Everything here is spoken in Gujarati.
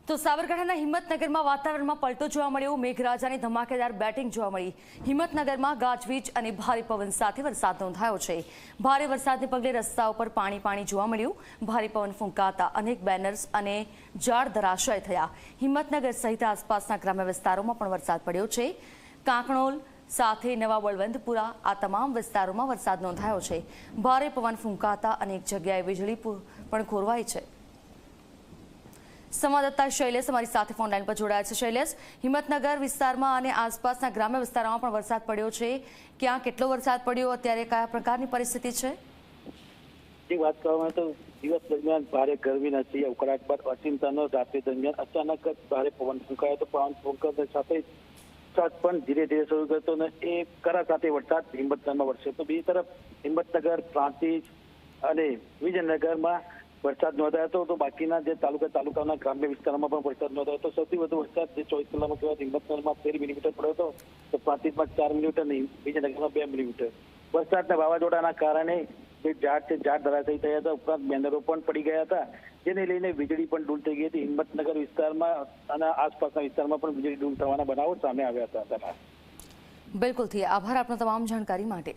તો સાબરકાંઠાના હિંમતનગરમાં વાતાવરણમાં પલટો જોવા મળ્યો। મેઘરાજાની ધમાકેદાર બેટિંગ જોવા મળી। હિંમતનગરમાં ગાજવીજ અને ભારે પવન સાથે વરસાદ નોંધાયો છે। ભારે વરસાદને પગલે રસ્તાઓ પર પાણી જોવા મળ્યું। ભારે પવન ફૂંકાતા અનેક બેનર્સ અને ઝાડ ધરાશય થયા। હિંમતનગર સહિત આસપાસના ગ્રામ્ય વિસ્તારોમાં પણ વરસાદ પડ્યો છે। કાંકણોલ સાથે નવા બળવંતપુરા આ તમામ વિસ્તારોમાં વરસાદ નોંધાયો છે। ભારે પવન ફૂંકાતા અનેક જગ્યાએ વીજળી પણ ખોરવાઈ છે। સંવાદદાતા શૈલેષ અમારી સાથે ફોન લાઈન પર જોડાયા છે। શૈલેષ, હિંમતનગર વિસ્તારમાં અને આસપાસના ગ્રામ્ય વિસ્તારોમાં પણ વરસાદ પડ્યો છે। ક્યાં કેટલો વરસાદ પડ્યો, અત્યારે કયા પ્રકારની પરિસ્થિતિ છે? વાત કરવામાં તો દિવસ દરમિયાન ભારે ગરમી નથી, ઉકળાટ બાદ અચિંતાનો રાત્રિ દરમિયાન અચાનક જ ભારે પવન ફૂંકાયો તો પવન ફૂંકાતા સાથે વરસાદ પણ ધીરે ધીરે શરૂ થતો અને એ કરા સાથે વરસાદ હિંમતનગરમાં વરસ્યો। તો બીજી તરફ હિંમતનગર, પ્રાંતિજ અને વિજયનગરમાં વરસાદ નોંધાયો હતો। તો બાકીના જે તાલુકાના ગ્રામ્ય વિસ્તારોમાં પણ વરસાદ નોંધાયો હતો। સૌથી વધુ વરસાદ જે 24 કલાકમાં કહેવાય હિંમતનગરમાં 13 મિલીમીટર પડ્યો હતો, તો પ્રાંતિજમાં 4 મિલીમીટર અને વિજયનગરમાં 2 મિલીમીટર। વરસાદના વાવાઝોડાના કારણે જે ઝાડ ધરાશાયી થયા હતા, ઉપરાંત બેનરો પણ પડી ગયા હતા, જેને લઈને વીજળી પણ ડૂલ થઈ ગઈ હતી। હિંમતનગર વિસ્તારમાં અને આસપાસના વિસ્તારમાં પણ વીજળી ડૂલ થવાના બનાવો સામે આવ્યા હતા। બિલકુલ, આભાર આપનો તમામ જાણકારી માટે।